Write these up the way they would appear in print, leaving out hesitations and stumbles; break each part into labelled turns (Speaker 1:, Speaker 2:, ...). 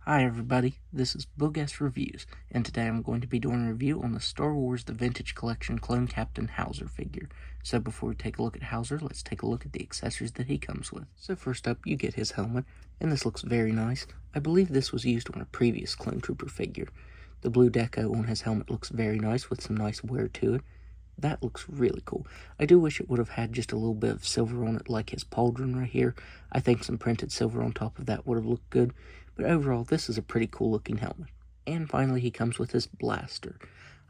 Speaker 1: Hi everybody, this is Boogas Reviews, and today I'm going to be doing a review on the Star Wars The Vintage Collection Clone Captain Howzer figure. So before we take a look at Howzer, let's take a look at the accessories that he comes with. So first up, you get his helmet, and this looks very nice. I believe this was used on a previous Clone Trooper figure. The blue deco on his helmet looks very nice with some nice wear to it. That looks really cool. I do wish it would have had just a little bit of silver on it like his pauldron right here. I think some printed silver on top of that would have looked good. But overall, this is a pretty cool looking helmet. And finally, he comes with his blaster.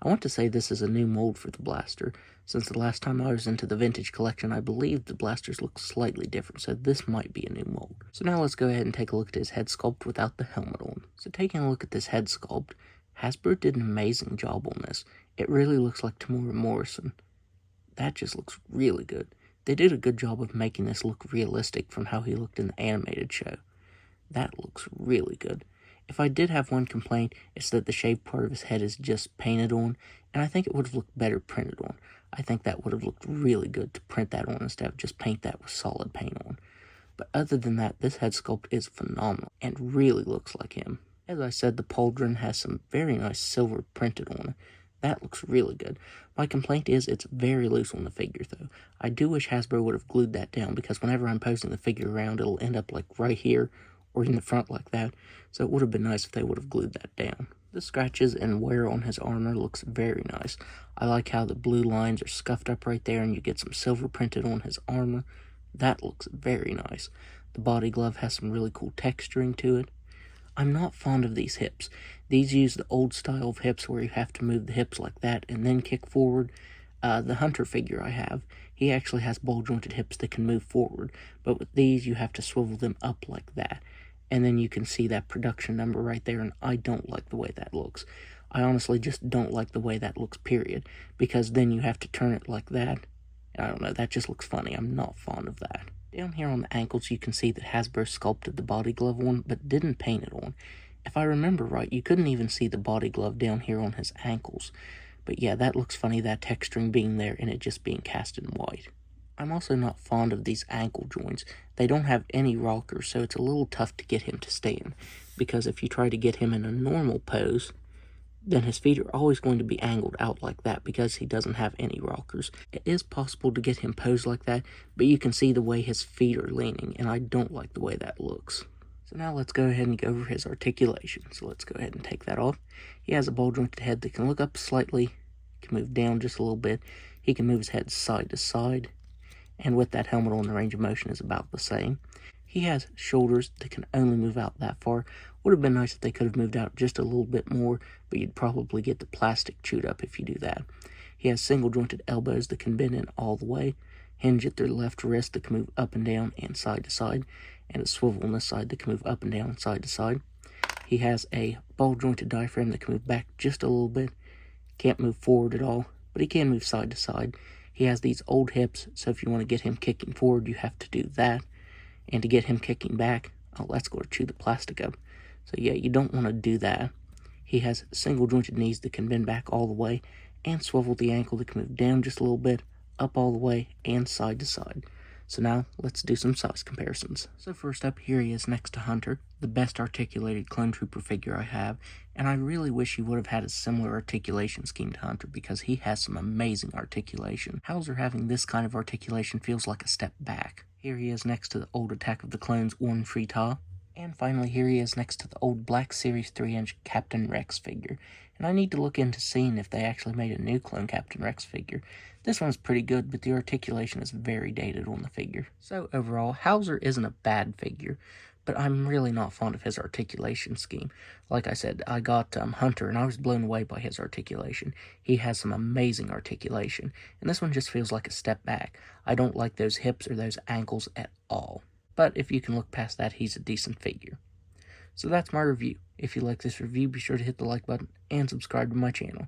Speaker 1: I want to say this is a new mold for the blaster. Since the last time I was into the vintage collection, I believe the blasters look slightly different, so this might be a new mold. So now let's go ahead and take a look at his head sculpt without the helmet on. So taking a look at this head sculpt, Hasbro did an amazing job on this. It really looks like Temuera Morrison. That just looks really good. They did a good job of making this look realistic from how he looked in the animated show. That looks really good. If I did have one complaint, it's that the shaved part of his head is just painted on, and I think it would have looked better printed on. I think that would have looked really good to print that on instead of just paint that with solid paint on. But other than that, this head sculpt is phenomenal and really looks like him. As I said, the pauldron has some very nice silver printed on it. That looks really good. My complaint is it's very loose on the figure, though. I do wish Hasbro would have glued that down, because whenever I'm posing the figure around, it'll end up like right here, or in the front like that, so it would have been nice if they would have glued that down. The scratches and wear on his armor looks very nice. I like how the blue lines are scuffed up right there, and you get some silver printed on his armor. That looks very nice. The body glove has some really cool texturing to it. I'm not fond of these hips. These use the old style of hips where you have to move the hips like that and then kick forward. The Hunter figure I have, he actually has ball-jointed hips that can move forward, but with these you have to swivel them up like that. And then you can see that production number right there, and I don't like the way that looks. I honestly just don't like the way that looks, period, because then you have to turn it like that. I don't know, that just looks funny. I'm not fond of that. Down here on the ankles, you can see that Hasbro sculpted the body glove on, but didn't paint it on. If I remember right, you couldn't even see the body glove down here on his ankles. But yeah, that looks funny, that texturing being there and it just being cast in white. I'm also not fond of these ankle joints. They don't have any rockers, so it's a little tough to get him to stand. Because if you try to get him in a normal pose, then his feet are always going to be angled out like that because he doesn't have any rockers. It is possible to get him posed like that, but you can see the way his feet are leaning, and I don't like the way that looks. So now let's go ahead and go over his articulation. So let's go ahead and take that off. He has a ball-jointed head that can look up slightly, can move down just a little bit. He can move his head side to side, and with that helmet on, the range of motion is about the same. He has shoulders that can only move out that far. Would have been nice if they could have moved out just a little bit more, but you'd probably get the plastic chewed up if you do that. He has single jointed elbows that can bend in all the way, hinge at their left wrist that can move up and down and side to side, and a swivel on this side that can move up and down side to side. He has a ball jointed diaphragm that can move back just a little bit. Can't move forward at all, but he can move side to side. He has these old hips, so if you want to get him kicking forward, you have to do that. And to get him kicking back, oh, that's going to chew the plastic up. So yeah, you don't want to do that. He has single jointed knees that can bend back all the way, and swivel the ankle that can move down just a little bit, up all the way, and side to side. So now, let's do some size comparisons. So first up, here he is next to Hunter, the best articulated Clone Trooper figure I have, and I really wish he would have had a similar articulation scheme to Hunter because he has some amazing articulation. Howzer having this kind of articulation feels like a step back. Here he is next to the old Attack of the Clones Orn Free-Ta. And finally, here he is next to the old Black Series 3-inch Captain Rex figure. And I need to look into seeing if they actually made a new clone Captain Rex figure. This one's pretty good, but the articulation is very dated on the figure. So overall, Howzer isn't a bad figure, but I'm really not fond of his articulation scheme. Like I said, I got Hunter, and I was blown away by his articulation. He has some amazing articulation, and this one just feels like a step back. I don't like those hips or those ankles at all. But if you can look past that, he's a decent figure. So that's my review. If you like this review, be sure to hit the like button and subscribe to my channel.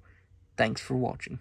Speaker 1: Thanks for watching.